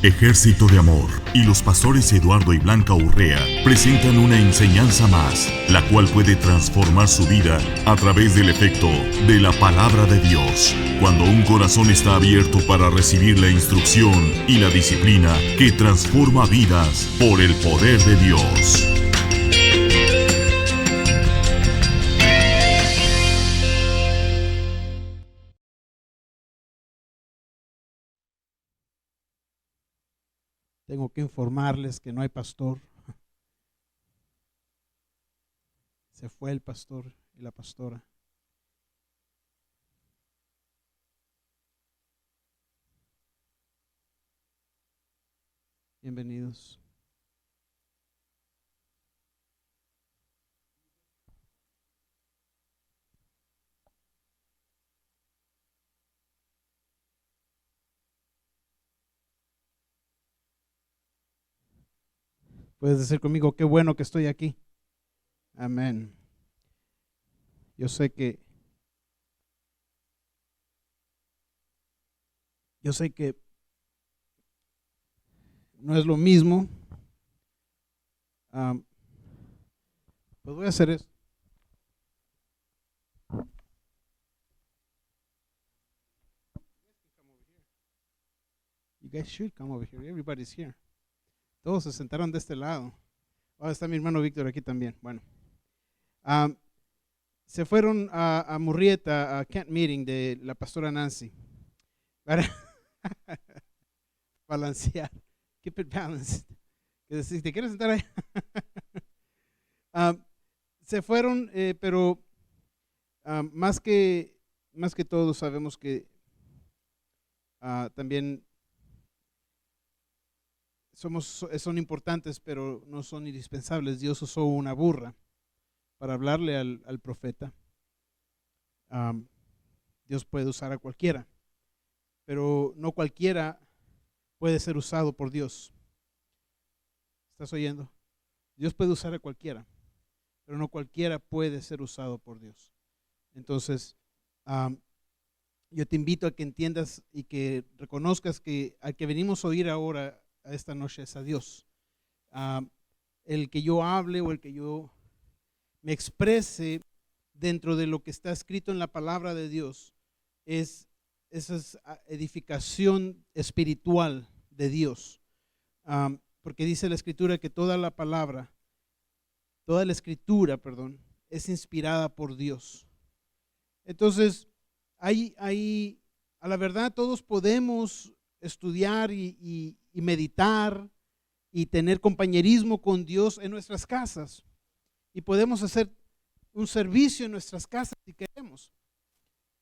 Ejército de Amor y los pastores Eduardo y Blanca Urrea presentan una enseñanza más, la cual puede transformar su vida a través del efecto de la palabra de Dios. Cuando un corazón está abierto para recibir la instrucción y la disciplina que transforma vidas por el poder de Dios. Tengo que informarles que no hay pastor. Se fue el pastor y la pastora. Bienvenidos. Puedes decir conmigo, qué bueno que estoy aquí. Amén. Yo sé que no es lo mismo. Pues voy a hacer eso. You guys should come over here. Everybody's here. Todos se sentaron de este lado. Ahora está mi hermano Víctor aquí también. Bueno. Se fueron a Murrieta, a camp meeting de la pastora Nancy. Para balancear. Keep it balanced. Si te quieres sentar ahí. Se fueron, pero más que todo sabemos que también son importantes, pero no son indispensables. Dios usó una burra para hablarle al profeta. Dios puede usar a cualquiera, pero no cualquiera puede ser usado por Dios. ¿Estás oyendo? Dios puede usar a cualquiera, pero no cualquiera puede ser usado por Dios. Entonces, yo te invito a que entiendas y que reconozcas que al que venimos a oír ahora a esta noche es a Dios. El que yo hable o el que yo me exprese dentro de lo que está escrito en la palabra de Dios esa es edificación espiritual de Dios. Porque dice la escritura que toda la escritura, es inspirada por Dios. Entonces, a la verdad todos podemos estudiar y meditar y tener compañerismo con Dios en nuestras casas. Y podemos hacer un servicio en nuestras casas si queremos.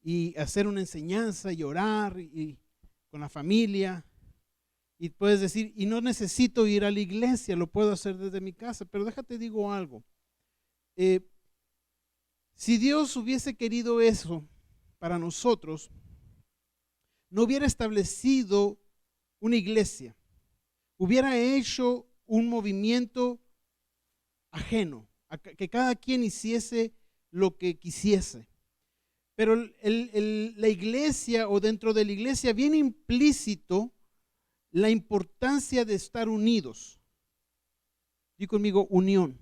Y hacer una enseñanza y orar y con la familia. Y puedes decir, y no necesito ir a la iglesia, lo puedo hacer desde mi casa. Pero déjate digo algo. Si Dios hubiese querido eso para nosotros, no hubiera establecido una iglesia. Hubiera hecho un movimiento ajeno, a que cada quien hiciese lo que quisiese. Pero la iglesia, o dentro de la iglesia, viene implícito la importancia de estar unidos. Di conmigo, unión.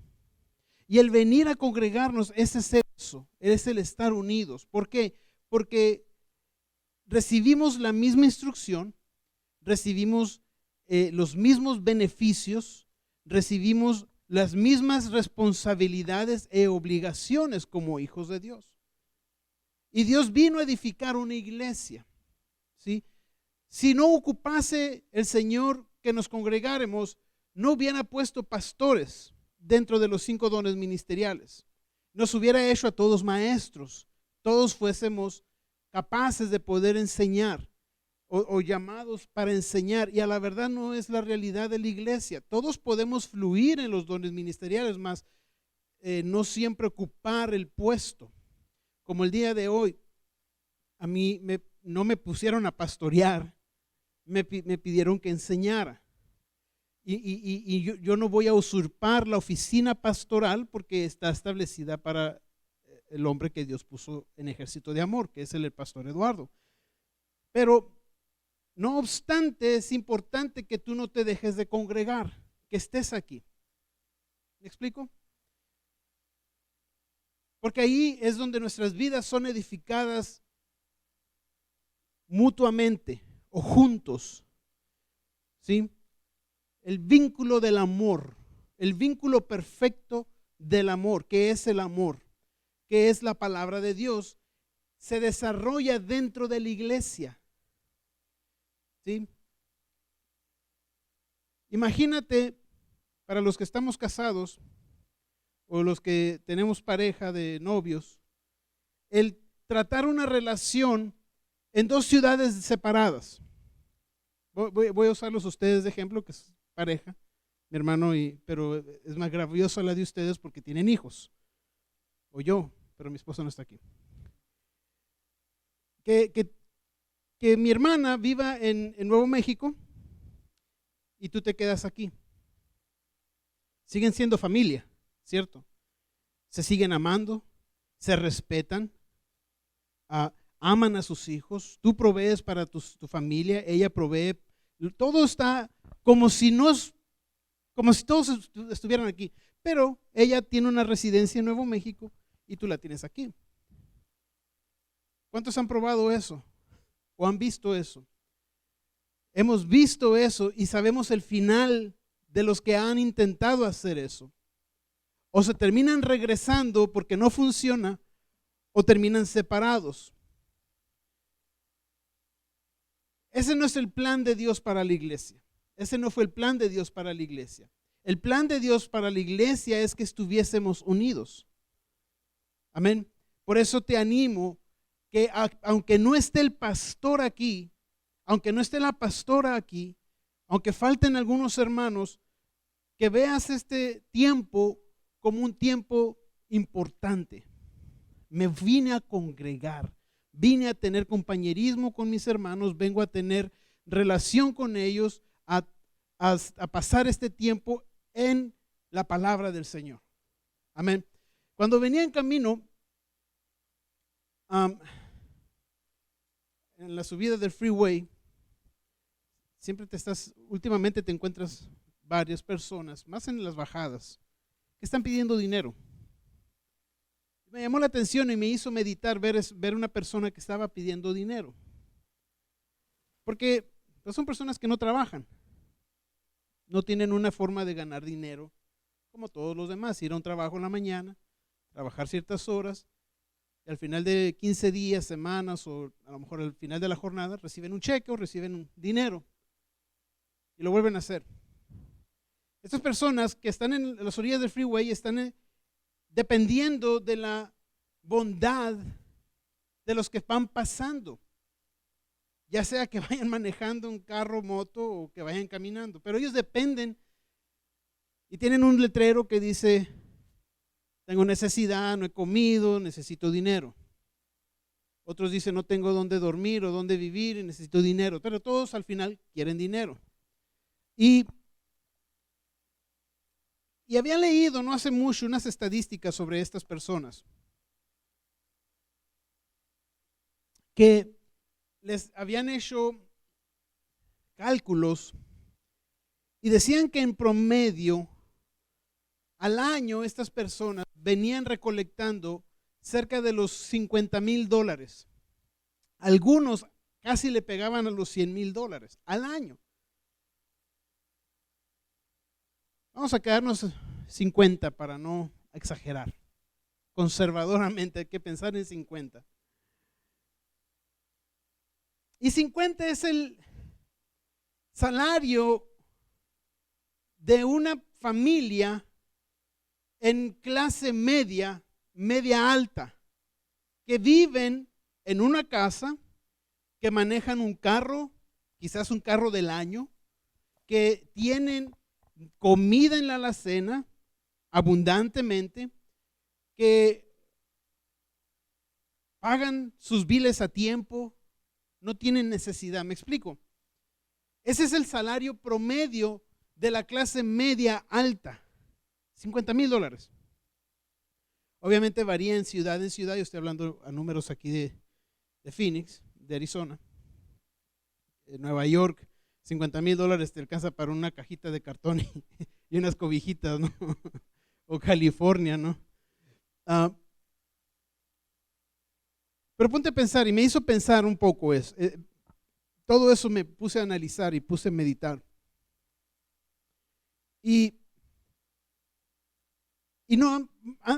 Y el venir a congregarnos es eso, es el estar unidos. ¿Por qué? Porque recibimos la misma instrucción, recibimos los mismos beneficios, recibimos las mismas responsabilidades e obligaciones como hijos de Dios. Y Dios vino a edificar una iglesia, ¿sí? Si no ocupase el Señor que nos congregáramos, no hubiera puesto pastores dentro de los 5 dones ministeriales. Nos hubiera hecho a todos maestros, todos fuésemos capaces de poder enseñar o llamados para enseñar. Y a la verdad no es la realidad de la iglesia. Todos podemos fluir en los dones ministeriales, más no siempre ocupar el puesto. Como el día de hoy, a mí no me pusieron a pastorear, me pidieron que enseñara. Y yo no voy a usurpar la oficina pastoral porque está establecida para el hombre que Dios puso en Ejército de Amor, que es el pastor Eduardo. Pero No obstante, es importante que tú no te dejes de congregar, que estés aquí. ¿Me explico? Porque ahí es donde nuestras vidas son edificadas mutuamente o juntos, ¿sí? El vínculo del amor, el vínculo perfecto del amor, que es el amor, que es la palabra de Dios, se desarrolla dentro de la iglesia, ¿sí? Imagínate, para los que estamos casados o los que tenemos pareja de novios, el tratar una relación en dos ciudades separadas. Voy a usarlos a ustedes de ejemplo, que es pareja, mi hermano, pero es más gravosa la de ustedes porque tienen hijos, o yo, pero mi esposa no está aquí. Que mi hermana viva en Nuevo México y tú te quedas aquí. Siguen siendo familia, ¿cierto? Se siguen amando, se respetan, aman a sus hijos, tú provees para tu familia, ella provee, todo está como si todos estuvieran aquí, pero ella tiene una residencia en Nuevo México y tú la tienes aquí. ¿Cuántos han probado eso? ¿O han visto eso? Hemos visto eso y sabemos el final de los que han intentado hacer eso. O se terminan regresando porque no funciona, o terminan separados. Ese no es el plan de Dios para la iglesia. Ese no fue el plan de Dios para la iglesia. El plan de Dios para la iglesia es que estuviésemos unidos. Amén. Por eso te animo que aunque no esté el pastor aquí, aunque no esté la pastora aquí, aunque falten algunos hermanos, que veas este tiempo como un tiempo importante. Me vine a congregar, vine a tener compañerismo con mis hermanos, vengo a tener relación con ellos, a pasar este tiempo en la palabra del Señor. Amén. Cuando venía en camino, en la subida del freeway, últimamente te encuentras varias personas, más en las bajadas, que están pidiendo dinero. Me llamó la atención y me hizo meditar ver una persona que estaba pidiendo dinero. Porque pues, son personas que no trabajan, no tienen una forma de ganar dinero como todos los demás, ir a un trabajo en la mañana, trabajar ciertas horas, y al final de 15 días, semanas o a lo mejor al final de la jornada reciben un cheque o reciben un dinero y lo vuelven a hacer. Estas personas que están en las orillas del freeway están dependiendo de la bondad de los que van pasando, ya sea que vayan manejando un carro, moto o que vayan caminando, pero ellos dependen y tienen un letrero que dice: tengo necesidad, no he comido, necesito dinero. Otros dicen: no tengo dónde dormir o dónde vivir y necesito dinero, pero todos al final quieren dinero. Y había leído no hace mucho unas estadísticas sobre estas personas que les habían hecho cálculos y decían que en promedio al año estas personas venían recolectando cerca de los $50,000. Algunos casi le pegaban a los $100,000 al año. Vamos a quedarnos 50 para no exagerar. Conservadoramente hay que pensar en 50. Y 50 es el salario de una familia en clase media, media alta, que viven en una casa, que manejan un carro, quizás un carro del año, que tienen comida en la alacena abundantemente, que pagan sus biles a tiempo, no tienen necesidad. ¿Me explico? Ese es el salario promedio de la clase media alta, $50,000. Obviamente varía en ciudad en ciudad. Yo estoy hablando a números aquí de Phoenix, de Arizona. en Nueva York, $50,000 te alcanza para una cajita de cartón y unas cobijitas, ¿no? O California, ¿no? Pero ponte a pensar, y me hizo pensar un poco eso. Todo eso me puse a analizar y puse a meditar. Y no,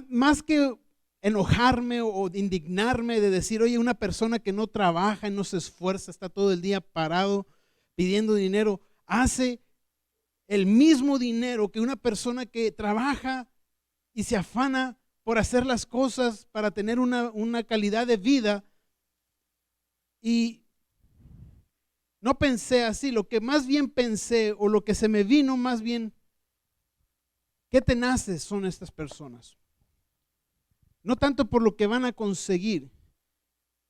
más que enojarme o indignarme de decir, oye, una persona que no trabaja y no se esfuerza, está todo el día parado pidiendo dinero, hace el mismo dinero que una persona que trabaja y se afana por hacer las cosas para tener una calidad de vida. Y no pensé así, lo que más bien pensé o lo que se me vino más bien, qué tenaces son estas personas. No tanto por lo que van a conseguir,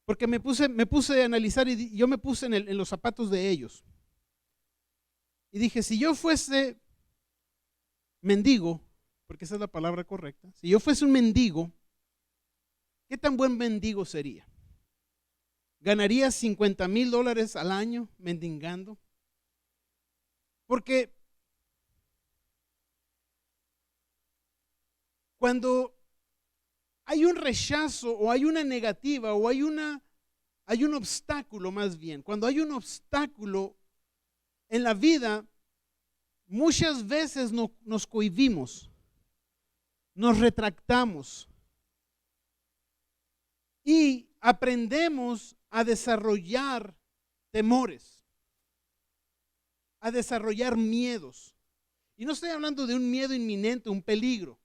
porque me puse a analizar y yo me puse en los zapatos de ellos. Y dije, si yo fuese mendigo, porque esa es la palabra correcta, si yo fuese un mendigo, ¿qué tan buen mendigo sería? ¿Ganaría $50,000 al año mendigando? Porque cuando hay un rechazo o hay una negativa o hay un obstáculo más bien, cuando hay un obstáculo en la vida, muchas veces nos cohibimos, nos retractamos y aprendemos a desarrollar temores, a desarrollar miedos. Y no estoy hablando de un miedo inminente, un peligro.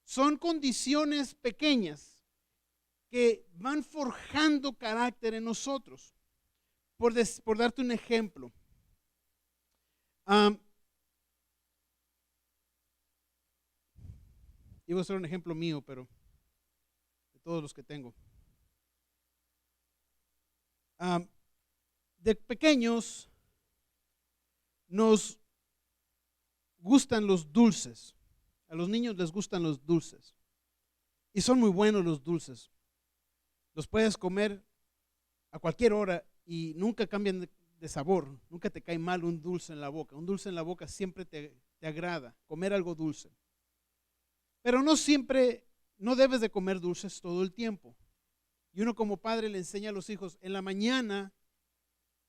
Son condiciones pequeñas que van forjando carácter en nosotros. Por darte un ejemplo, iba a ser un ejemplo mío, pero de todos los que tengo. De pequeños nos gustan los dulces. A los niños les gustan los dulces. Y son muy buenos los dulces. Los puedes comer a cualquier hora y nunca cambian de sabor. Nunca te cae mal un dulce en la boca. Un dulce en la boca siempre te agrada, comer algo dulce. Pero no siempre, no debes de comer dulces todo el tiempo. Y uno como padre le enseña a los hijos, en la mañana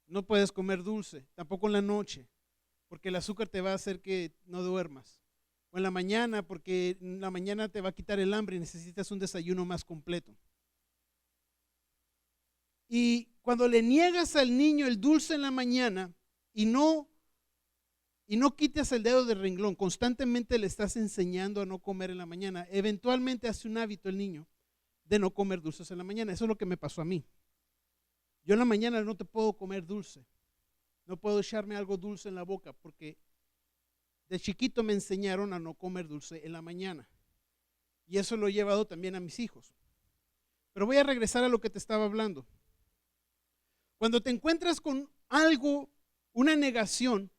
no puedes comer dulce, tampoco en la noche, porque el azúcar te va a hacer que no duermas. O en la mañana, porque en la mañana te va a quitar el hambre y necesitas un desayuno más completo. Y cuando le niegas al niño el dulce en la mañana y no quites el dedo del renglón, constantemente le estás enseñando a no comer en la mañana, eventualmente hace un hábito el niño de no comer dulces en la mañana. Eso es lo que me pasó a mí. Yo en la mañana no te puedo comer dulce, no puedo echarme algo dulce en la boca porque de chiquito me enseñaron a no comer dulce en la mañana. Y eso lo he llevado también a mis hijos. Pero voy a regresar a lo que te estaba hablando. Cuando te encuentras con algo, una negación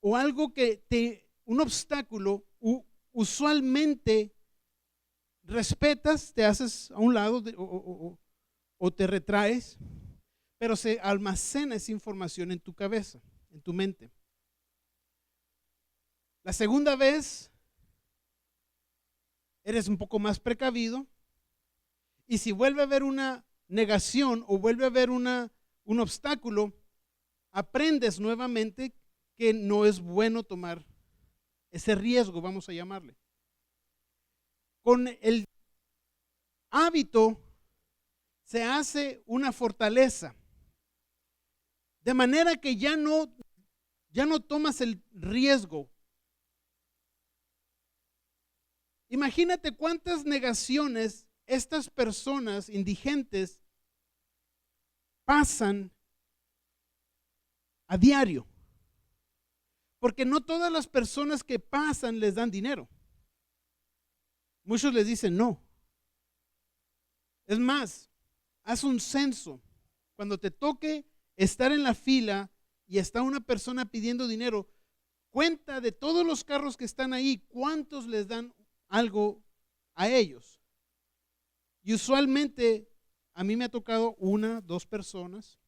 o algo un obstáculo, usualmente respetas, te haces a un lado o te retraes, pero se almacena esa información en tu cabeza, en tu mente. La segunda vez eres un poco más precavido y si vuelve a haber una negación o vuelve a haber un obstáculo, aprendes nuevamente que no es bueno tomar ese riesgo, vamos a llamarle. Con el hábito se hace una fortaleza, de manera que ya no tomas el riesgo. Imagínate cuántas negaciones estas personas indigentes pasan a diario. Porque no todas las personas que pasan les dan dinero. Muchos les dicen no. Es más, haz un censo. Cuando te toque estar en la fila y está una persona pidiendo dinero, cuenta de todos los carros que están ahí, cuántos les dan algo a ellos. Y usualmente a mí me ha tocado 1, 2 personas.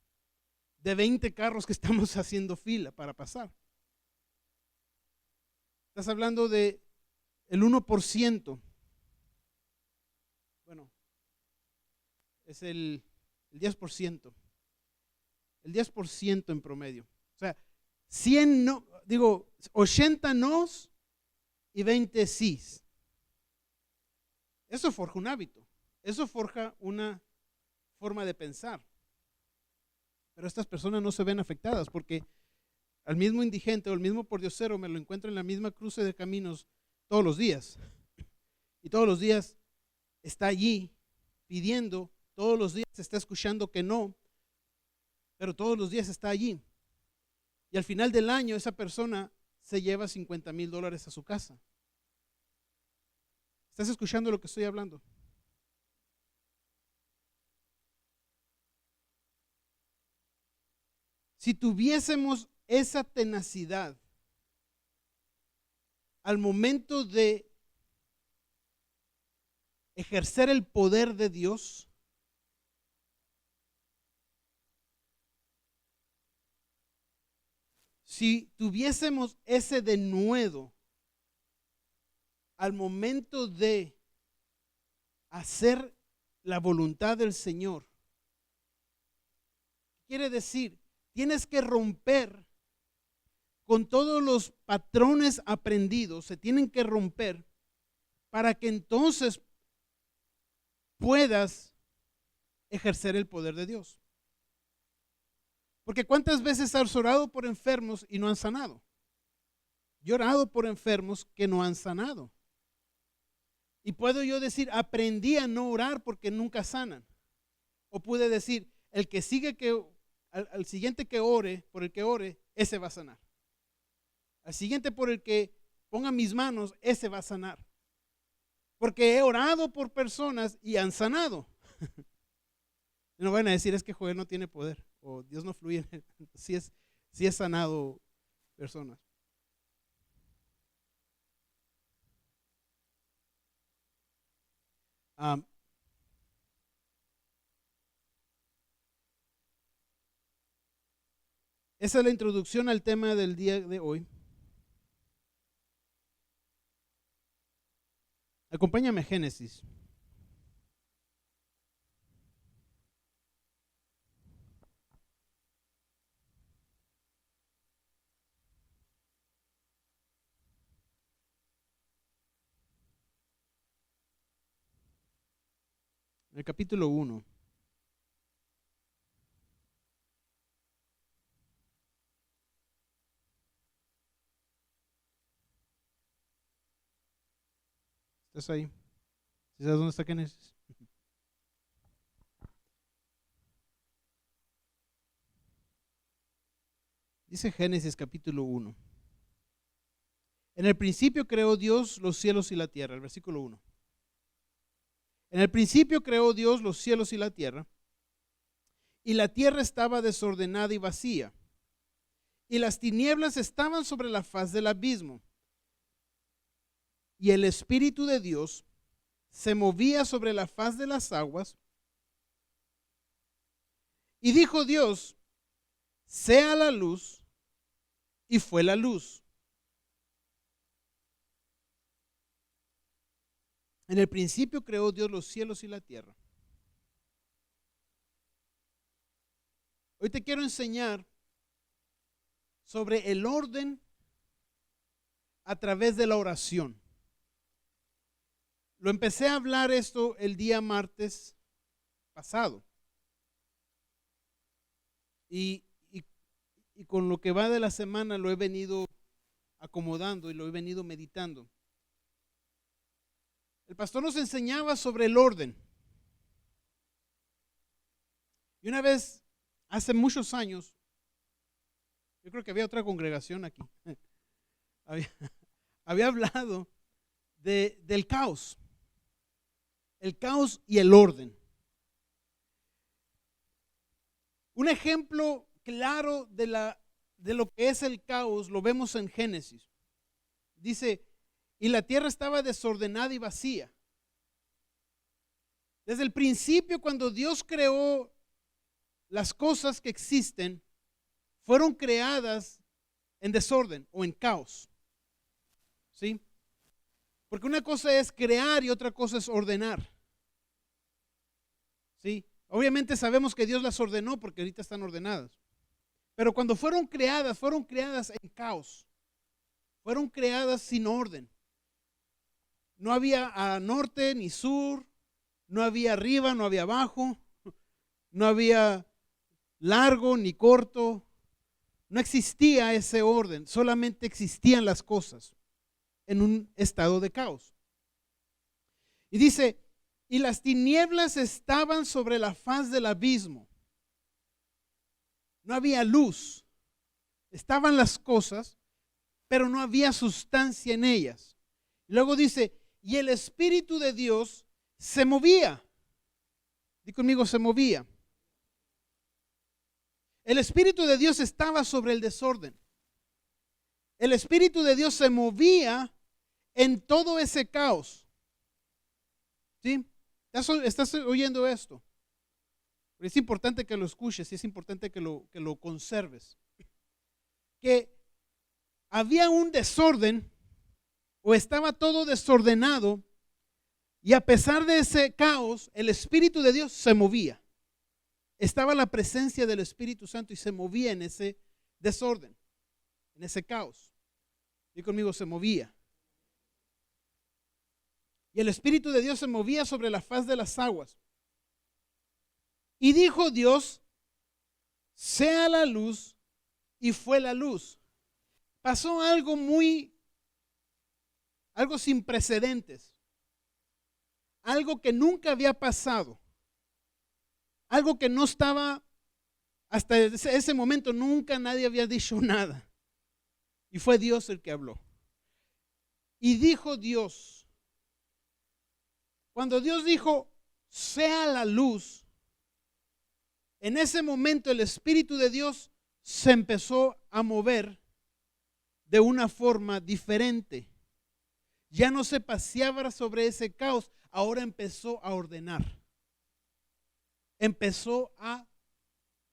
de 20 carros que estamos haciendo fila para pasar. Estás hablando de el 1%. Bueno, es el 10%. El 10% en promedio. O sea, 100 no, 80 nos y 20 sís. Eso forja un hábito. Eso forja una forma de pensar. Pero estas personas no se ven afectadas porque al mismo indigente o el mismo pordiosero me lo encuentro en la misma cruce de caminos todos los días. Y todos los días está allí pidiendo, todos los días está escuchando que no, pero todos los días está allí. Y al final del año esa persona se lleva $50,000 a su casa. ¿Estás escuchando lo que estoy hablando? Si tuviésemos esa tenacidad al momento de ejercer el poder de Dios, si tuviésemos ese denuedo al momento de hacer la voluntad del Señor, quiere decir, tienes que romper con todos los patrones aprendidos, se tienen que romper para que entonces puedas ejercer el poder de Dios. Porque ¿cuántas veces has orado por enfermos y no han sanado? Yo he orado por enfermos que no han sanado. Y puedo yo decir, aprendí a no orar porque nunca sanan. O pude decir, el que sigue al siguiente que ore, por el que ore, ese va a sanar. Al siguiente por el que ponga mis manos, ese va a sanar. Porque he orado por personas y han sanado. No van a decir, es que Joel no tiene poder o Dios no fluye en él. Sí es sanado personas. Esa es la introducción al tema del día de hoy. Acompáñame a Génesis. En el capítulo 1. ¿Estás ahí? ¿Sí sabes dónde está Génesis? Dice Génesis capítulo 1. En el principio creó Dios los cielos y la tierra, el versículo 1. En el principio creó Dios los cielos y la tierra tierra estaba desordenada y vacía, y las tinieblas estaban sobre la faz del abismo, y el Espíritu de Dios se movía sobre la faz de las aguas. Y dijo Dios, sea la luz, y fue la luz. En el principio creó Dios los cielos y la tierra. Hoy te quiero enseñar sobre el orden a través de la oración. Lo empecé a hablar esto el día martes pasado. Y con lo que va de la semana lo he venido acomodando y lo he venido meditando. El pastor nos enseñaba sobre el orden. Y una vez, hace muchos años, yo creo que había otra congregación aquí, había hablado del caos. El caos y el orden. Un ejemplo claro de lo que es el caos lo vemos en Génesis. Dice, y la tierra estaba desordenada y vacía. Desde el principio, cuando Dios creó las cosas que existen, fueron creadas en desorden o en caos. ¿Sí? Porque una cosa es crear y otra cosa es ordenar. ¿Sí? Obviamente sabemos que Dios las ordenó porque ahorita están ordenadas. Pero cuando fueron creadas en caos. Fueron creadas sin orden. No había a norte ni sur, no había arriba, no había abajo, no había largo ni corto. No existía ese orden, solamente existían las cosas en un estado de caos. Y dice, y las tinieblas estaban sobre la faz del abismo. No había luz. Estaban las cosas, pero no había sustancia en ellas. Luego dice, y el Espíritu de Dios se movía. Di conmigo, se movía. El Espíritu de Dios estaba sobre el desorden. El Espíritu de Dios se movía en todo ese caos. ¿Sí? ¿Estás oyendo esto? Es importante que lo escuches y es importante que lo conserves. Que había un desorden o estaba todo desordenado y a pesar de ese caos, el Espíritu de Dios se movía. Estaba la presencia del Espíritu Santo y se movía en ese desorden, en ese caos. Y conmigo, se movía. Y el Espíritu de Dios se movía sobre la faz de las aguas. Y dijo Dios, sea la luz, y fue la luz. Pasó algo sin precedentes. Algo que nunca había pasado. Algo que no estaba, hasta ese momento nunca nadie había dicho nada. Y fue Dios el que habló. Y dijo Dios, cuando Dios dijo, sea la luz, en ese momento el Espíritu de Dios se empezó a mover de una forma diferente. Ya no se paseaba sobre ese caos, ahora empezó a ordenar. Empezó a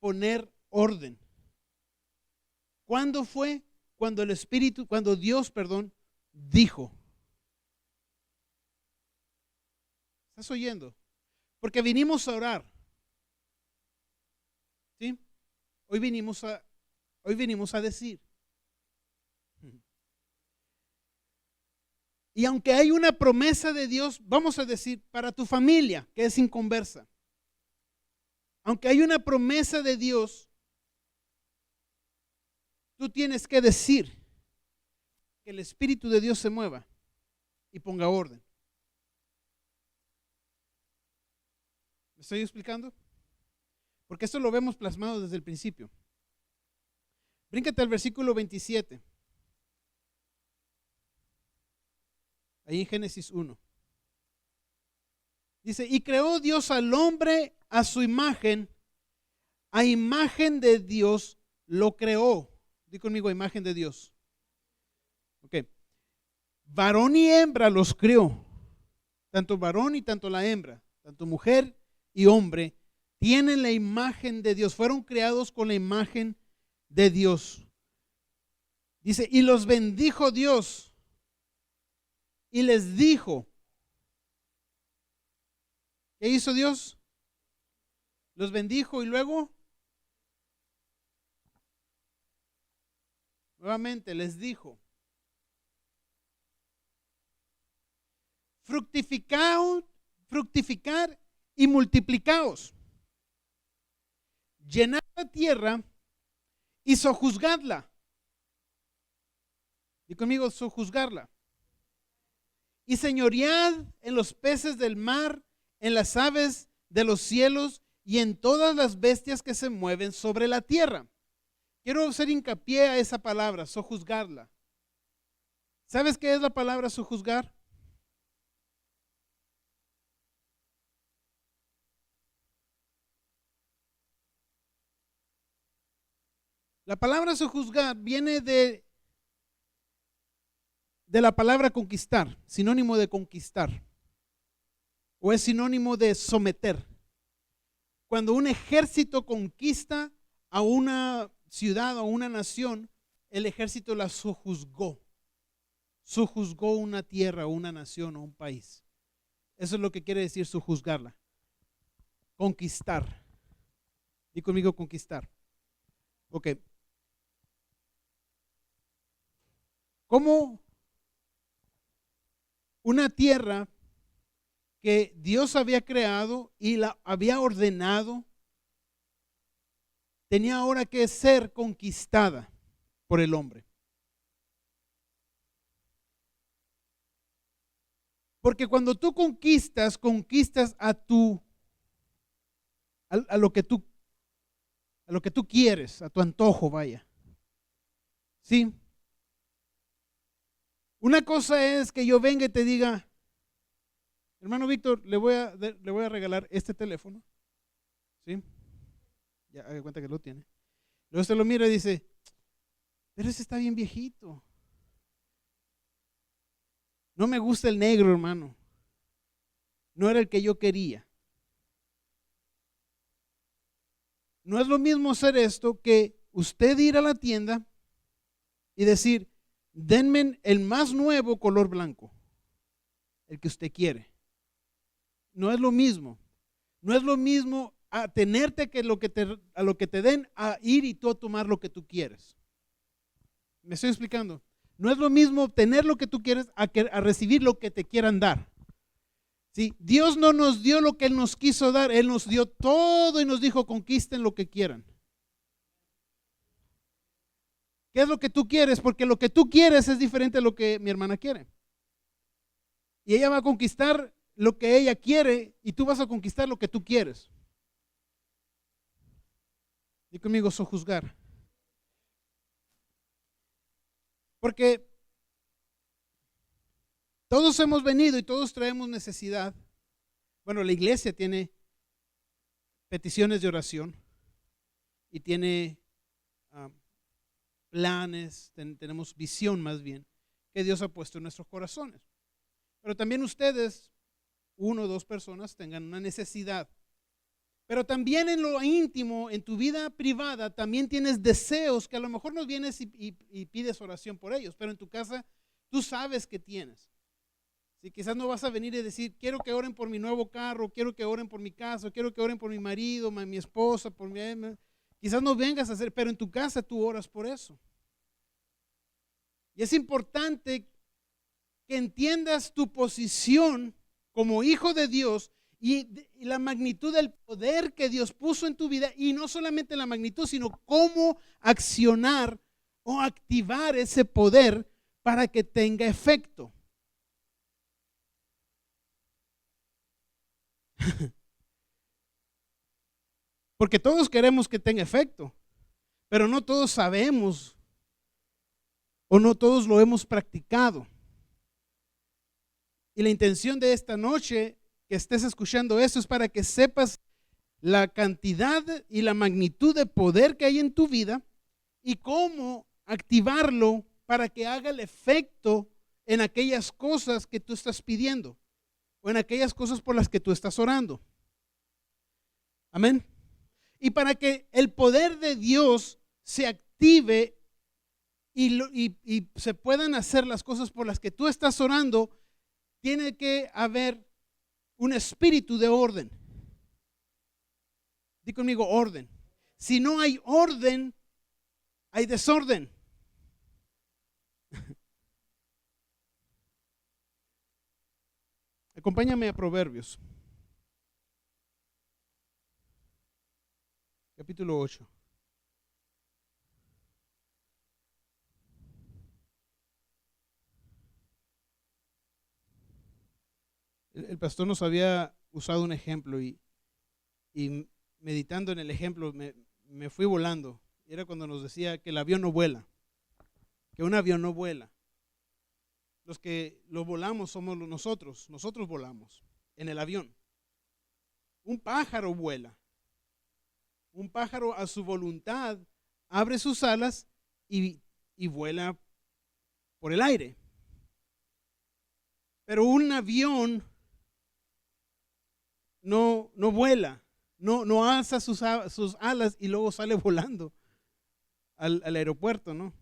poner orden. ¿Cuándo fue? Cuando Dios dijo. ¿Estás oyendo? Porque vinimos a orar. ¿Sí? Hoy vinimos a decir. Y aunque hay una promesa de Dios, vamos a decir, para tu familia, que es inconversa. Aunque hay una promesa de Dios, tú tienes que decir que el Espíritu de Dios se mueva y ponga orden. ¿Me estoy explicando? Porque esto lo vemos plasmado desde el principio. Bríncate al versículo 27. Ahí en Génesis 1. Dice, y creó Dios al hombre a su imagen, a imagen de Dios lo creó. Di conmigo, a imagen de Dios. Ok. Varón y hembra los creó. Tanto varón y tanto la hembra, tanto mujer y hombre, tienen la imagen de Dios. Fueron creados con la imagen de Dios. Dice, y los bendijo Dios. Y les dijo, ¿qué hizo Dios? Los bendijo y luego, nuevamente les dijo, fructificar y multiplicaos, llenad la tierra y sojuzgadla. Y conmigo, sojuzgarla. Y señoread en los peces del mar, en las aves de los cielos y en todas las bestias que se mueven sobre la tierra. Quiero hacer hincapié a esa palabra, sojuzgarla. ¿Sabes qué es la palabra sojuzgar? La palabra sojuzgar viene de la palabra conquistar, sinónimo de conquistar, o es sinónimo de someter. Cuando un ejército conquista a una ciudad o una nación, el ejército la sojuzgó. Sojuzgó una tierra, una nación o un país. Eso es lo que quiere decir sojuzgarla. Conquistar. Di conmigo conquistar. Ok. Como una tierra que Dios había creado y la había ordenado, tenía ahora que ser conquistada por el hombre. Porque cuando tú conquistas a lo que tú quieres, a tu antojo, vaya. ¿Sí? Una cosa es que yo venga y te diga, hermano Víctor, le voy a regalar este teléfono. ¿Sí? Ya haga cuenta que lo tiene. Luego se lo mira y dice, pero ese está bien viejito. No me gusta el negro, hermano. No era el que yo quería. No es lo mismo hacer esto que usted ir a la tienda y decir, denme el más nuevo color blanco, el que usted quiere. No es lo mismo. No es lo mismo atenerte a lo que te den, a ir y tú a tomar lo que tú quieres. ¿Me estoy explicando? No es lo mismo tener lo que tú quieres a recibir lo que te quieran dar. ¿Sí? Dios no nos dio lo que Él nos quiso dar, Él nos dio todo y nos dijo, conquisten lo que quieran. ¿Qué es lo que tú quieres? Porque lo que tú quieres es diferente a lo que mi hermana quiere. Y ella va a conquistar lo que ella quiere y tú vas a conquistar lo que tú quieres. Y conmigo, sojuzgar. Porque todos hemos venido y todos traemos necesidad. Bueno, la iglesia tiene peticiones de oración y tiene planes, tenemos visión más bien, que Dios ha puesto en nuestros corazones. Pero también ustedes, 1 o 2 personas, tengan una necesidad. Pero también en lo íntimo, en tu vida privada, también tienes deseos que a lo mejor no vienes y pides oración por ellos, pero en tu casa tú sabes que tienes. Si quizás no vas a venir y decir, quiero que oren por mi nuevo carro, quiero que oren por mi casa, quiero que oren por mi marido, mi esposa, por mi... Quizás no vengas a hacer, pero en tu casa tú oras por eso. Y es importante que entiendas tu posición como hijo de Dios y la magnitud del poder que Dios puso en tu vida, y no solamente la magnitud, sino cómo accionar o activar ese poder para que tenga efecto. Porque todos queremos que tenga efecto, pero no todos sabemos o no todos lo hemos practicado. Y la intención de esta noche que estés escuchando esto es para que sepas la cantidad y la magnitud de poder que hay en tu vida y cómo activarlo para que haga el efecto en aquellas cosas que tú estás pidiendo o en aquellas cosas por las que tú estás orando. Amén. Y para que el poder de Dios se active y se puedan hacer las cosas por las que tú estás orando, tiene que haber un espíritu de orden. Di conmigo, orden. Si no hay orden, hay desorden. Acompáñame a Proverbios. Capítulo 8. El pastor nos había usado un ejemplo y meditando en el ejemplo me fui volando. Era cuando nos decía que el avión no vuela, que un avión no vuela. Los que lo volamos somos nosotros volamos en el avión. Un pájaro vuela. Un pájaro a su voluntad abre sus alas y vuela por el aire. Pero un avión no vuela, no alza sus alas y luego sale volando. al aeropuerto, ¿no?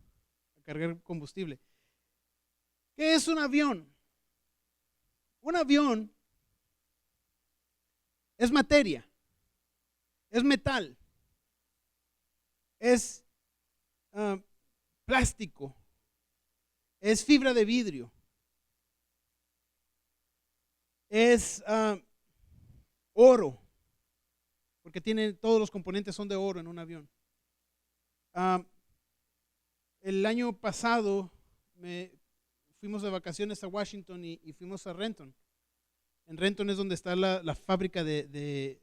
A cargar combustible. ¿Qué es un avión? Un avión es materia, es metal, es plástico, es fibra de vidrio, es oro, porque todos los componentes son de oro en un avión. El año pasado fuimos de vacaciones a Washington y fuimos a Renton. En Renton es donde está la fábrica de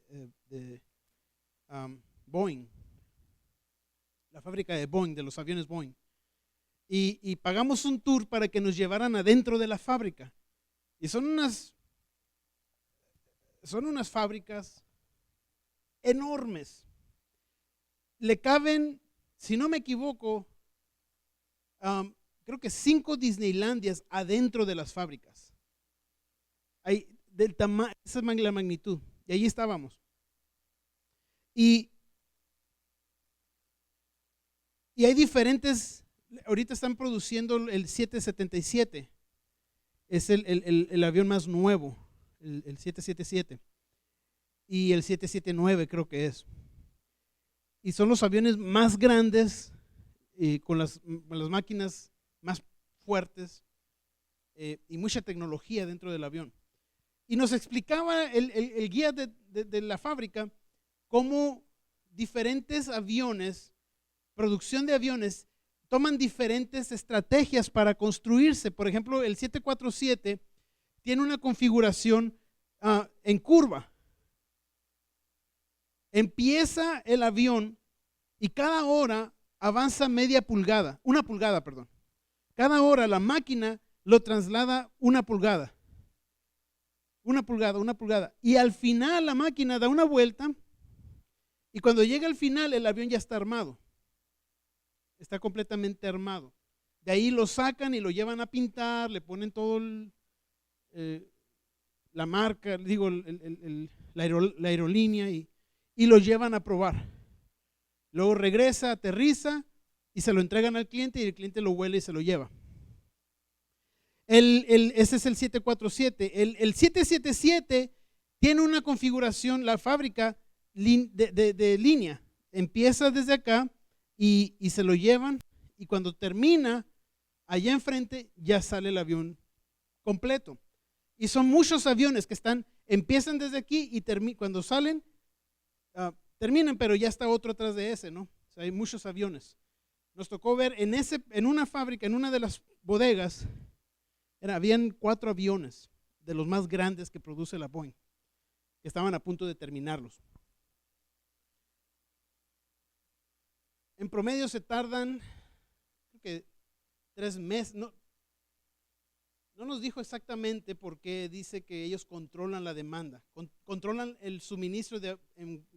Boeing, la fábrica de Boeing, de los aviones Boeing. Y pagamos un tour para que nos llevaran adentro de la fábrica. Y son unas fábricas enormes. Le caben, si no me equivoco, creo que 5 Disneylandias adentro de las fábricas. Esa es la magnitud. Y allí estábamos. Y hay diferentes, ahorita están produciendo el 777. Es el avión más nuevo, el 777. Y el 779 creo que es. Y son los aviones más grandes, con las máquinas más fuertes y mucha tecnología dentro del avión. Y nos explicaba el guía de la fábrica cómo diferentes aviones, producción de aviones, toman diferentes estrategias para construirse. Por ejemplo, el 747 tiene una configuración en curva. Empieza el avión y cada hora avanza una pulgada. Cada hora la máquina lo traslada una pulgada. Y al final la máquina da una vuelta y cuando llega al final el avión ya está armado. Está completamente armado. De ahí lo sacan y lo llevan a pintar, le ponen todo la marca, la aerolínea y lo llevan a probar. Luego regresa, aterriza y se lo entregan al cliente y el cliente lo huele y se lo lleva. Ese es el 747. El 777 tiene una configuración, la fábrica de línea. Empieza desde acá y se lo llevan y cuando termina, allá enfrente ya sale el avión completo. Y son muchos aviones que empiezan desde aquí y cuando salen, terminan, pero ya está otro atrás de ese, ¿no? O sea, hay muchos aviones. Nos tocó ver en una fábrica, en una de las bodegas, habían 4 aviones de los más grandes que produce la Boeing, que estaban a punto de terminarlos. En promedio se tardan, creo que 3 meses, no nos dijo exactamente por qué dice que ellos controlan la demanda, controlan el suministro de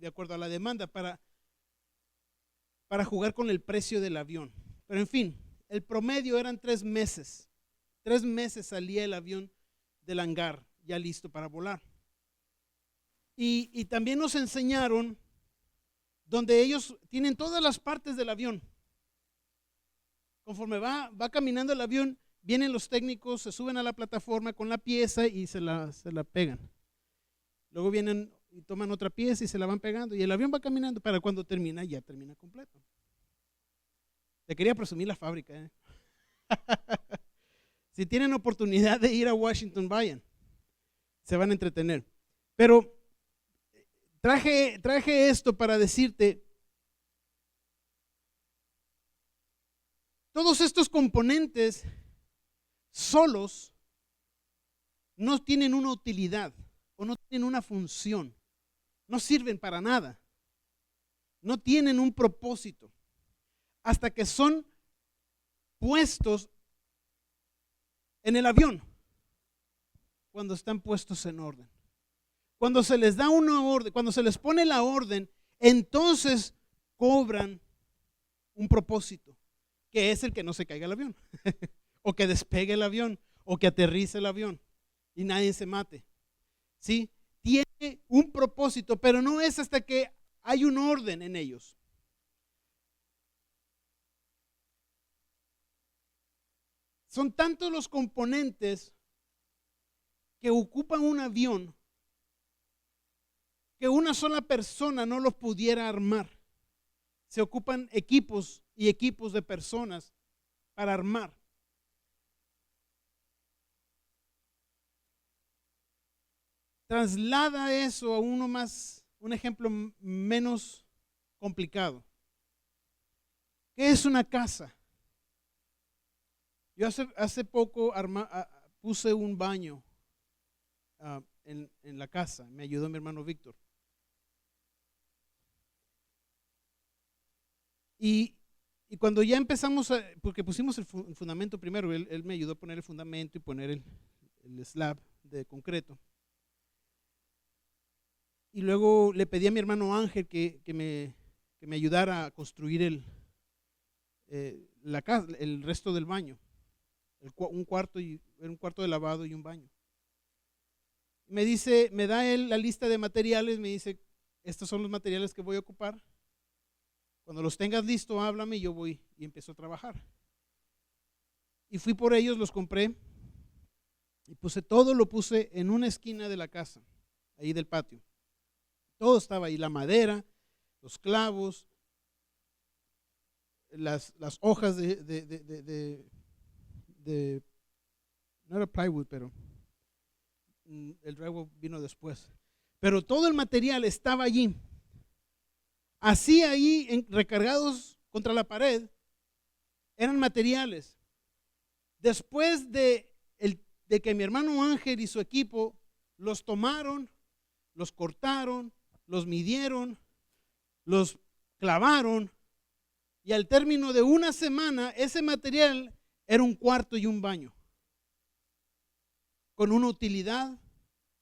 acuerdo a la demanda para jugar con el precio del avión. Pero en fin, el promedio eran 3 meses. 3 meses salía el avión del hangar ya listo para volar. Y también nos enseñaron donde ellos tienen todas las partes del avión. Conforme va caminando el avión, vienen los técnicos, se suben a la plataforma con la pieza y se la pegan. Luego vienen y toman otra pieza y se la van pegando y el avión va caminando para cuando termina, ya termina completo. Te quería presumir la fábrica, ¿eh? Si tienen oportunidad de ir a Washington, vayan. Se van a entretener. Pero traje esto para decirte, todos estos componentes solos no tienen una utilidad o no tienen una función. No sirven para nada. No tienen un propósito. Hasta que son puestos en el avión, cuando están puestos en orden. Cuando se les da una orden, cuando se les pone la orden, entonces cobran un propósito, que es el que no se caiga el avión, o que despegue el avión, o que aterrice el avión y nadie se mate. ¿Sí? Tiene un propósito, pero no es hasta que hay un orden en ellos. Son tantos los componentes que ocupan un avión que una sola persona no los pudiera armar. Se ocupan equipos y equipos de personas para armar. Traslada eso a un ejemplo menos complicado. ¿Qué es una casa? Yo hace poco puse un baño en la casa. Me ayudó mi hermano Víctor. Y cuando ya empezamos, porque pusimos el fundamento primero, él me ayudó a poner el fundamento y poner el slab de concreto. Y luego le pedí a mi hermano Ángel que me ayudara a construir la casa, el resto del baño. Un cuarto de lavado y un baño. Me da él la lista de materiales, me dice, estos son los materiales que voy a ocupar. Cuando los tengas listo, háblame y yo voy y empiezo a trabajar. Y fui por ellos, los compré y lo puse en una esquina de la casa, ahí del patio. Todo estaba ahí, la madera, los clavos, las hojas no era plywood, pero el drywall vino después. Pero todo el material estaba allí. Así ahí, recargados contra la pared, eran materiales. Después de que mi hermano Ángel y su equipo los tomaron, los cortaron, los midieron, los clavaron, y al término de una semana, ese material era un cuarto y un baño, con una utilidad,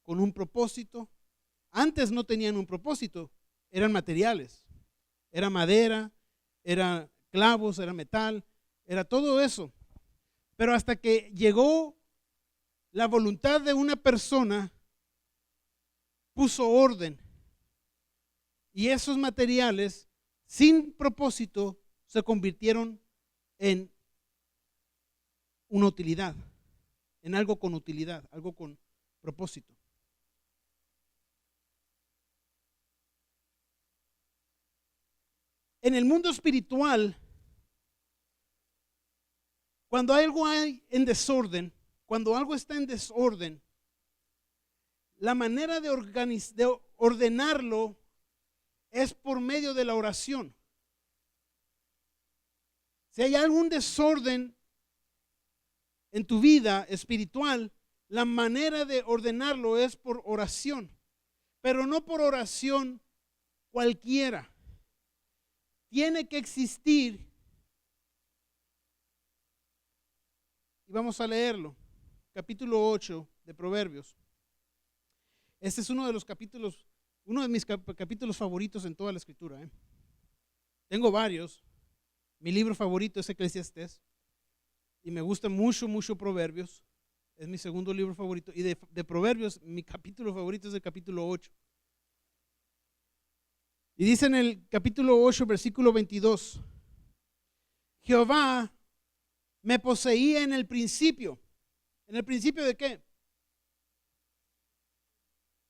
con un propósito. Antes no tenían un propósito, eran materiales, era madera, era clavos, era metal, era todo eso. Pero hasta que llegó la voluntad de una persona, puso orden, y esos materiales sin propósito se convirtieron en una utilidad, en algo con utilidad, algo con propósito. En el mundo espiritual, cuando algo cuando algo está en desorden, la manera de ordenarlo es por medio de la oración. Si hay algún desorden en tu vida espiritual, la manera de ordenarlo es por oración, pero no por oración cualquiera. Tiene que existir, y vamos a leerlo, capítulo 8 de Proverbios. Este es uno de mis capítulos favoritos en toda la escritura. Tengo varios. Mi libro favorito es Eclesiastés y me gusta mucho Proverbios. Es mi segundo libro favorito, y de Proverbios mi capítulo favorito es el capítulo 8. Y dice en el capítulo 8, versículo 22, Jehová me poseía en el principio. ¿En el principio de qué?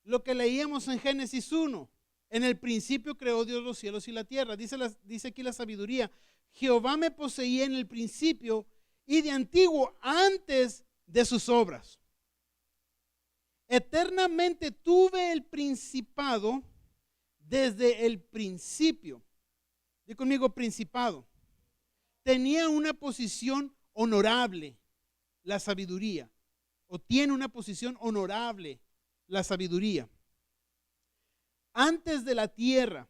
Lo que leíamos en Génesis 1. En el principio creó Dios los cielos y la tierra. Dice aquí la sabiduría. Jehová me poseía en el principio y de antiguo, antes de sus obras. Eternamente tuve el principado desde el principio. Dí conmigo, principado. Tenía una posición honorable la sabiduría, o tiene una posición honorable la sabiduría. Antes de la tierra,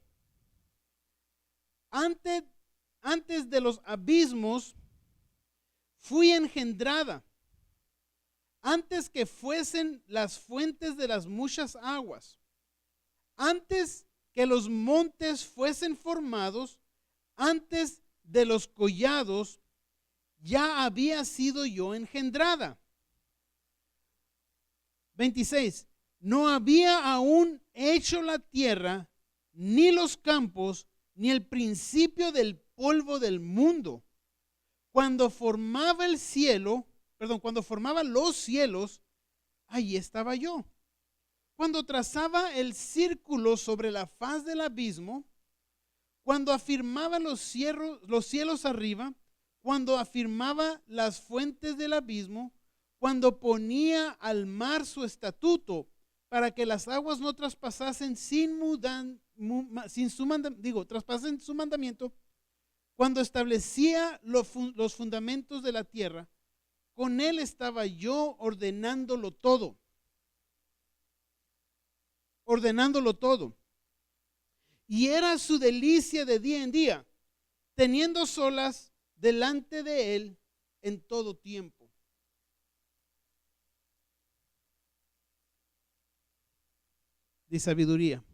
antes de los abismos, fui engendrada, antes que fuesen las fuentes de las muchas aguas, antes que los montes fuesen formados, antes de los collados, ya había sido yo engendrada. 26. No había aún hecho la tierra, ni los campos, ni el principio del polvo del mundo. Cuando formaba el cielo, cuando formaba los cielos, allí estaba yo. Cuando trazaba el círculo sobre la faz del abismo, cuando afirmaba los cielos arriba, cuando afirmaba las fuentes del abismo, cuando ponía al mar su estatuto para que las aguas no traspasasen traspasen su mandamiento, cuando establecía los fundamentos de la tierra, con él estaba yo ordenándolo todo. Ordenándolo todo. Y era su delicia de día en día, teniendo solas delante de él en todo tiempo. De sabiduría.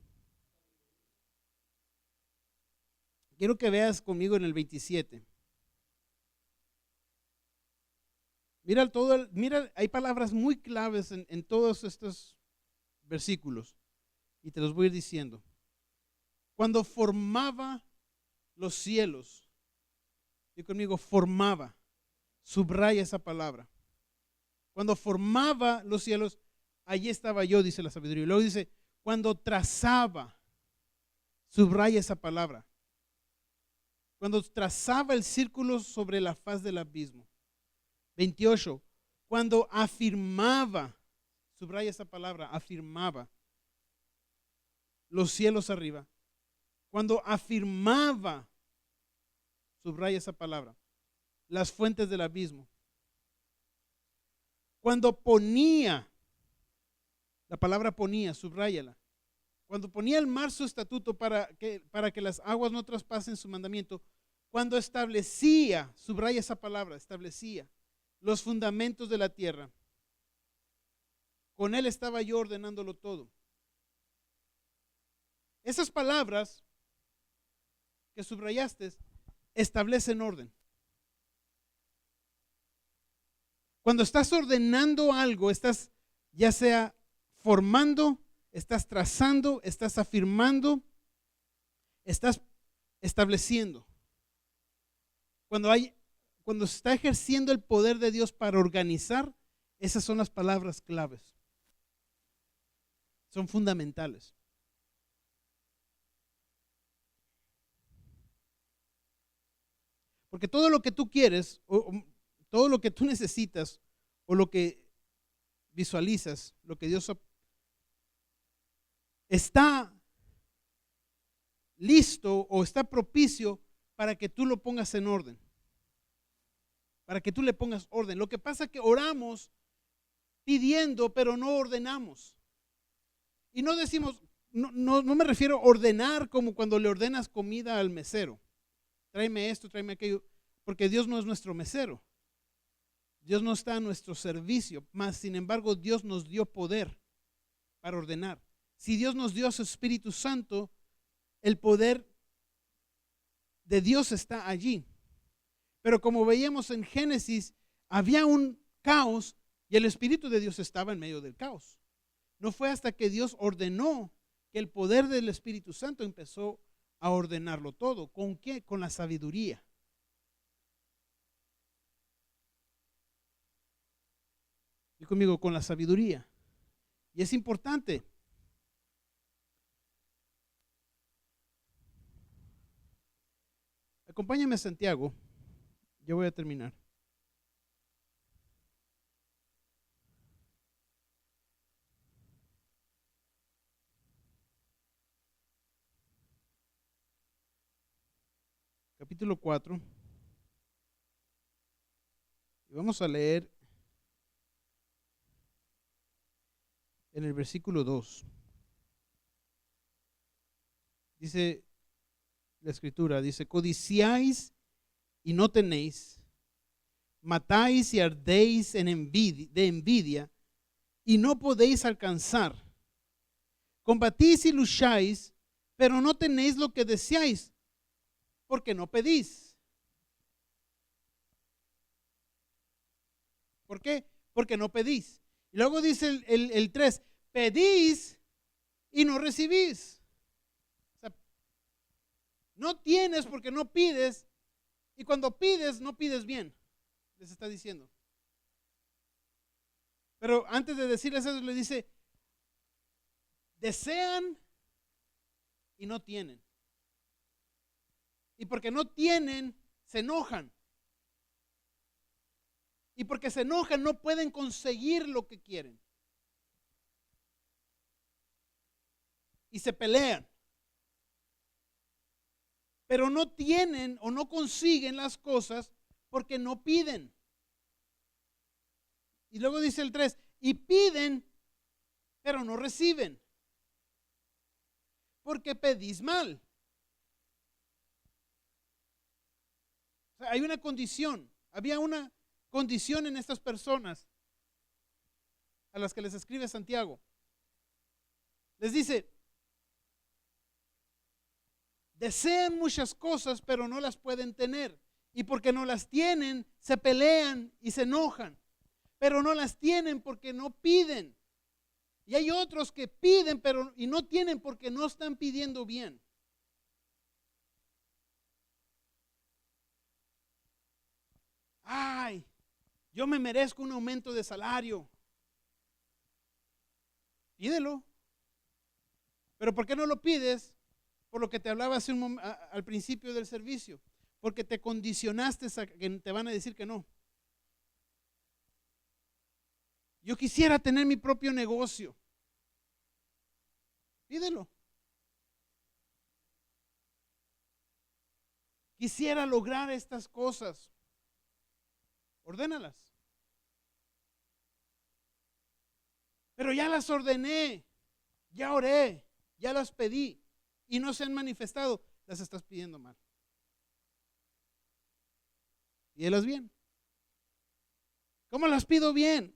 Quiero que veas conmigo en el 27. Mira, hay palabras muy claves en todos estos versículos y te los voy a ir diciendo. Cuando formaba los cielos, y conmigo, formaba, subraya esa palabra. Cuando formaba los cielos, allí estaba yo, dice la sabiduría. Y luego dice, cuando trazaba, subraya esa palabra. Cuando trazaba el círculo sobre la faz del abismo. 28, cuando afirmaba, subraya esa palabra, afirmaba los cielos arriba. Cuando afirmaba, subraya esa palabra, las fuentes del abismo. Cuando ponía, la palabra ponía, subráyala. Cuando ponía el mar su estatuto para que las aguas no traspasen su mandamiento. Cuando establecía, subraya esa palabra, establecía los fundamentos de la tierra. Con él estaba yo ordenándolo todo. Esas palabras que subrayaste establecen orden. Cuando estás ordenando algo, estás ya sea formando, estás trazando, estás afirmando, estás estableciendo. Cuando se está ejerciendo el poder de Dios para organizar, esas son las palabras claves. Son fundamentales. Porque todo lo que tú quieres, o todo lo que tú necesitas, o lo que visualizas, lo que Dios está listo o está propicio para que tú lo pongas en orden. Para que tú le pongas orden. Lo que pasa es que oramos pidiendo, pero no ordenamos. Y no decimos, no me refiero a ordenar como cuando le ordenas comida al mesero. Tráeme esto, tráeme aquello, porque Dios no es nuestro mesero. Dios no está a nuestro servicio, mas sin embargo Dios nos dio poder para ordenar. Si Dios nos dio a su Espíritu Santo, el poder de Dios está allí. Pero como veíamos en Génesis, había un caos y el Espíritu de Dios estaba en medio del caos. No fue hasta que Dios ordenó que el poder del Espíritu Santo empezó a ordenarlo todo. ¿Con qué? Con la sabiduría. Y conmigo, con la sabiduría. Y es importante. Acompáñame a Santiago. Ya voy a terminar. Capítulo 4. Y vamos a leer en el versículo 2. Dice la escritura, dice, codiciáis y no tenéis, matáis y ardéis de envidia y no podéis alcanzar. Combatís y lucháis, pero no tenéis lo que deseáis, porque no pedís. ¿Por qué? Porque no pedís. Y luego dice el 3, pedís y no recibís. O sea, no tienes porque no pides, y cuando pides, no pides bien, les está diciendo. Pero antes de decirles eso, le dice, desean y no tienen. Y porque no tienen, se enojan. Y porque se enojan, no pueden conseguir lo que quieren. Y se pelean. Pero no tienen o no consiguen las cosas porque no piden. Y luego dice el 3, y piden, pero no reciben. Porque pedís mal. O sea, hay una condición. Había una condición en estas personas a las que les escribe Santiago. Les dice, desean muchas cosas, pero no las pueden tener. Y porque no las tienen, se pelean y se enojan. Pero no las tienen porque no piden. Y hay otros que piden y no tienen porque no están pidiendo bien. Ay, yo me merezco un aumento de salario. Pídelo. Pero ¿por qué no lo pides? Por lo que te hablaba al principio del servicio. Porque te condicionaste a que te van a decir que no. Yo quisiera tener mi propio negocio. Pídelo. Quisiera lograr estas cosas. Ordénalas. Pero ya las ordené, ya oré, ya las pedí y no se han manifestado. Las estás pidiendo mal. Pídelas bien. ¿Cómo las pido bien?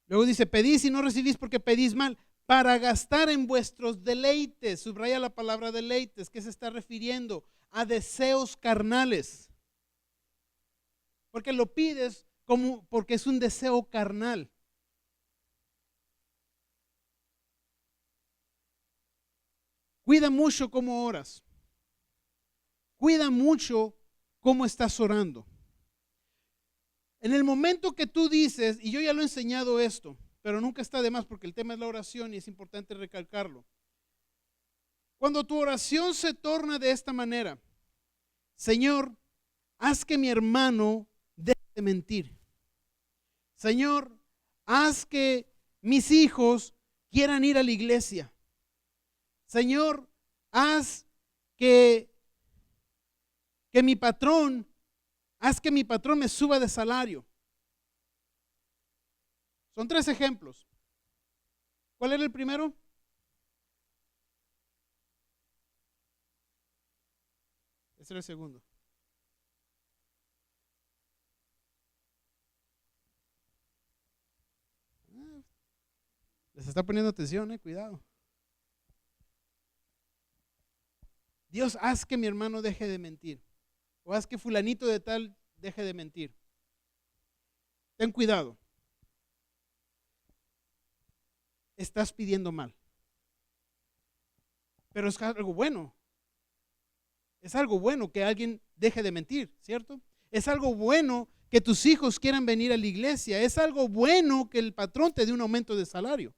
Luego dice, pedís y no recibís porque pedís mal, para gastar en vuestros deleites. Subraya la palabra deleites, que se está refiriendo a deseos carnales. Porque lo pides porque es un deseo carnal. Cuida mucho cómo oras. Cuida mucho cómo estás orando. En el momento que tú dices, y yo ya lo he enseñado esto, pero nunca está de más porque el tema es la oración y es importante recalcarlo. Cuando tu oración se torna de esta manera, Señor, haz que mi hermano deje de mentir. Señor, haz que mis hijos quieran ir a la iglesia. Señor, haz que mi patrón, haz que mi patrón me suba de salario. Son 3 ejemplos. ¿Cuál era el primero? Ese era el segundo. Les está poniendo atención, cuidado. Dios, haz que mi hermano deje de mentir. O haz que fulanito de tal deje de mentir. Ten cuidado. Estás pidiendo mal. Pero es algo bueno. Es algo bueno que alguien deje de mentir, ¿cierto? Es algo bueno que tus hijos quieran venir a la iglesia. Es algo bueno que el patrón te dé un aumento de salario.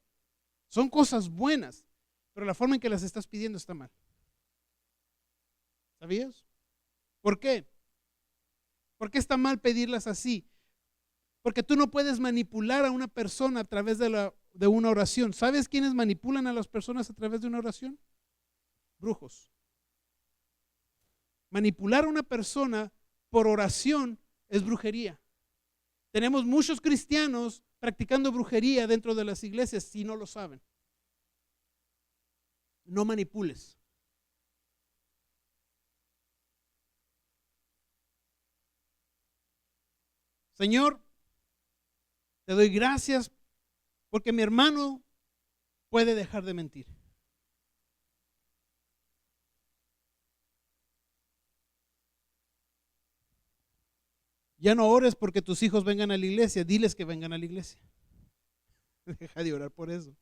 Son cosas buenas, pero la forma en que las estás pidiendo está mal. ¿Sabías? ¿Por qué? ¿Por qué está mal pedirlas así? Porque tú no puedes manipular a una persona a través de una oración. ¿Sabes quiénes manipulan a las personas a través de una oración? Brujos. Manipular a una persona por oración es brujería. Tenemos muchos cristianos practicando brujería dentro de las iglesias si no lo saben. No manipules. Señor, te doy gracias porque mi hermano puede dejar de mentir. Ya no ores porque tus hijos vengan a la iglesia, diles que vengan a la iglesia. Deja de orar por eso.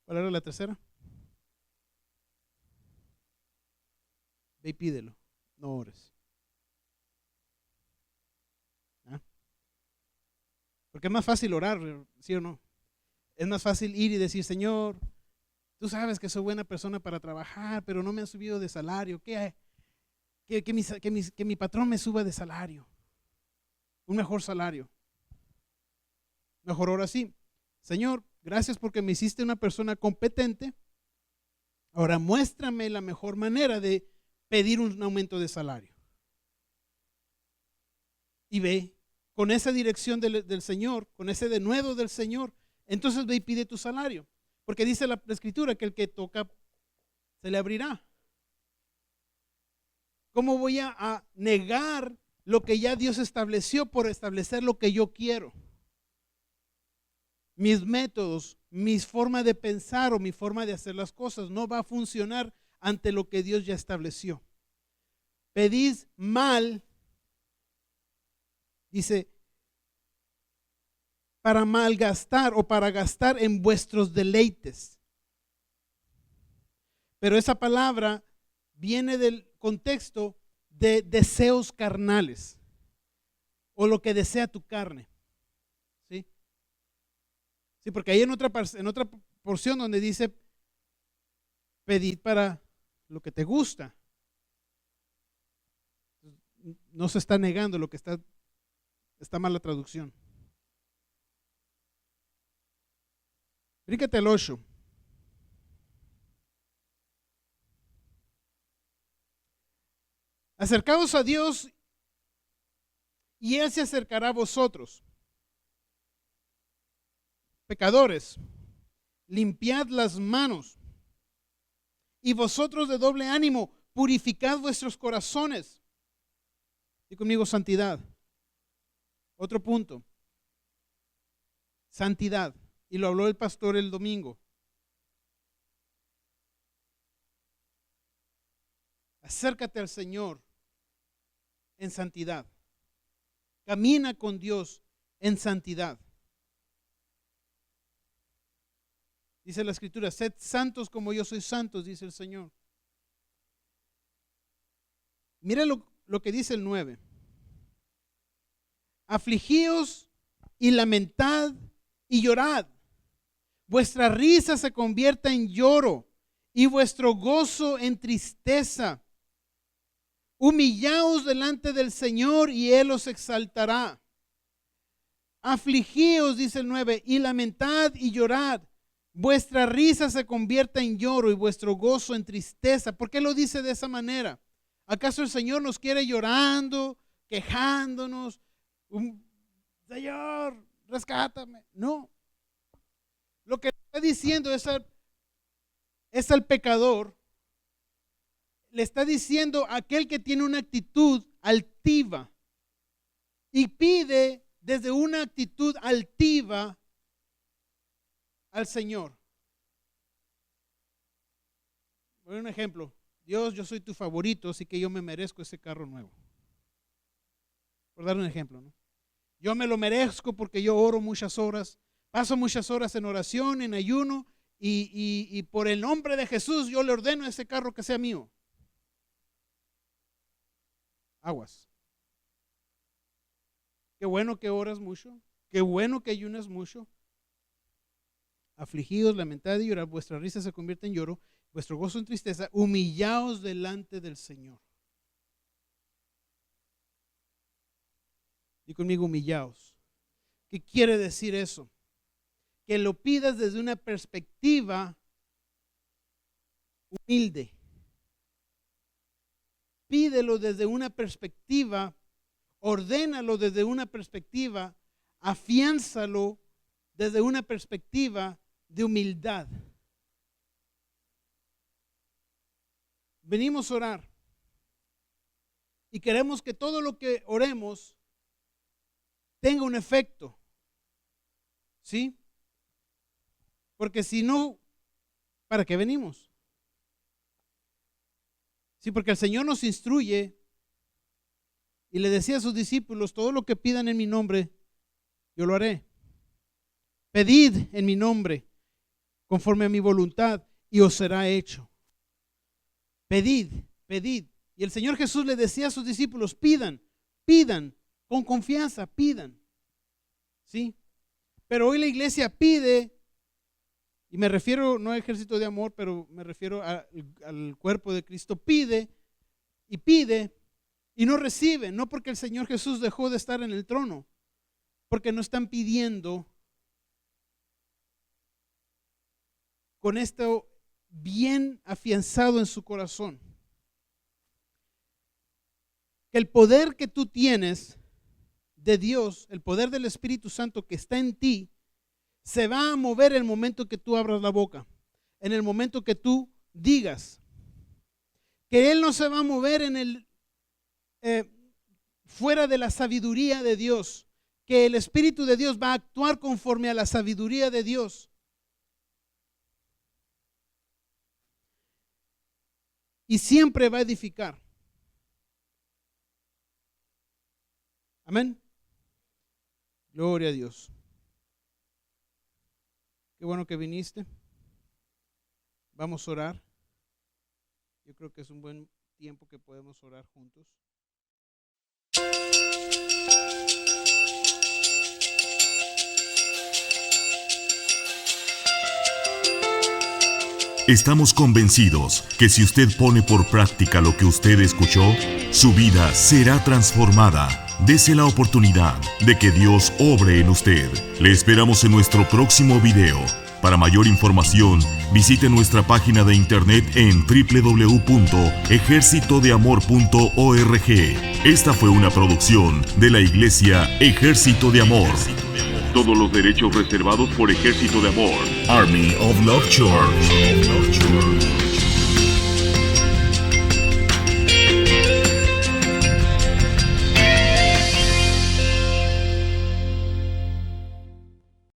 ¿Cuál era la tercera? ve y pídelo, no ores. ¿Ah? Porque es más fácil orar, ¿sí o no? Es más fácil ir y decir, Señor, tú sabes que soy buena persona para trabajar, pero no me han subido de salario. Que mi patrón me suba de salario. Un mejor salario. Mejor ahora sí. Señor, gracias porque me hiciste una persona competente. Ahora muéstrame la mejor manera de pedir un aumento de salario. Y ve, con esa dirección del Señor, con ese denuedo del Señor, entonces ve y pide tu salario. Porque dice la Escritura que el que toca se le abrirá. ¿Cómo voy a negar lo que ya Dios estableció por establecer lo que yo quiero? Mis métodos, mi forma de pensar o mi forma de hacer las cosas no va a funcionar ante lo que Dios ya estableció. Pedís mal, dice, para malgastar o para gastar en vuestros deleites. Pero esa palabra viene del contexto de deseos carnales o lo que desea tu carne. ¿Sí? Sí, porque ahí en otra porción donde dice pedid para lo que te gusta. No se está negando lo que está mal la traducción. Bríncate al 8. Acercaos a Dios y Él se acercará a vosotros. Pecadores, limpiad las manos. Y vosotros de doble ánimo, purificad vuestros corazones. Y conmigo, santidad. Otro punto. Santidad. Y lo habló el pastor el domingo. Acércate al Señor en santidad. Camina con Dios en santidad. Dice la Escritura, sed santos como yo soy santo, dice el Señor. Mira lo que dice el 9. Afligíos y lamentad y llorad. Vuestra risa se convierta en lloro y vuestro gozo en tristeza. Humillaos delante del Señor y Él os exaltará. Afligíos, dice el 9, y lamentad y llorad. Vuestra risa se convierta en lloro y vuestro gozo en tristeza. ¿Por qué lo dice de esa manera? ¿Acaso el Señor nos quiere llorando, quejándonos? Señor, rescátame. No. Lo que está diciendo es al pecador. Le está diciendo a aquel que tiene una actitud altiva y pide desde una actitud altiva al Señor. Voy a un ejemplo. Dios, yo soy tu favorito, así que yo me merezco ese carro nuevo. Por dar un ejemplo, ¿no? Yo me lo merezco porque yo oro muchas horas, paso muchas horas en oración, en ayuno, y por el nombre de Jesús yo le ordeno a ese carro que sea mío. Aguas. Qué bueno que oras mucho, qué bueno que ayunas mucho. Afligidos, lamentad y llorad, vuestra risa se convierte en lloro, vuestro gozo en tristeza, humillaos delante del Señor. Y conmigo, humillaos. ¿Qué quiere decir eso? Que lo pidas desde una perspectiva humilde. Pídelo desde una perspectiva, ordénalo desde una perspectiva, afiánzalo desde una perspectiva de humildad. Venimos a orar y queremos que todo lo que oremos tenga un efecto. ¿Sí? Porque si no, ¿para qué venimos? Sí, porque el Señor nos instruye y le decía a sus discípulos, todo lo que pidan en mi nombre, yo lo haré. Pedid en mi nombre, conforme a mi voluntad, y os será hecho. Pedid, pedid. Y el Señor Jesús le decía a sus discípulos, pidan, pidan, con confianza, pidan. ¿Sí? Pero hoy la iglesia pide, y me refiero no al ejército de amor, pero me refiero al cuerpo de Cristo, pide y no recibe, no porque el Señor Jesús dejó de estar en el trono, porque no están pidiendo con esto bien afianzado en su corazón. Que el poder que tú tienes de Dios, el poder del Espíritu Santo que está en ti, se va a mover en el momento que tú abras la boca, en el momento que tú digas. Que Él no se va a mover fuera de la sabiduría de Dios, que el Espíritu de Dios va a actuar conforme a la sabiduría de Dios. Y siempre va a edificar. Amén. Gloria a Dios. Qué bueno que viniste. Vamos a orar. Yo creo que es un buen tiempo que podemos orar juntos. Estamos convencidos que si usted pone por práctica lo que usted escuchó, su vida será transformada. Dese la oportunidad de que Dios obre en usted. Le esperamos en nuestro próximo video. Para mayor información, visite nuestra página de internet en www.ejercitodeamor.org. Esta fue una producción de la Iglesia Ejército de Amor. Todos los derechos reservados por Ejército de Amor. Army of Love Church.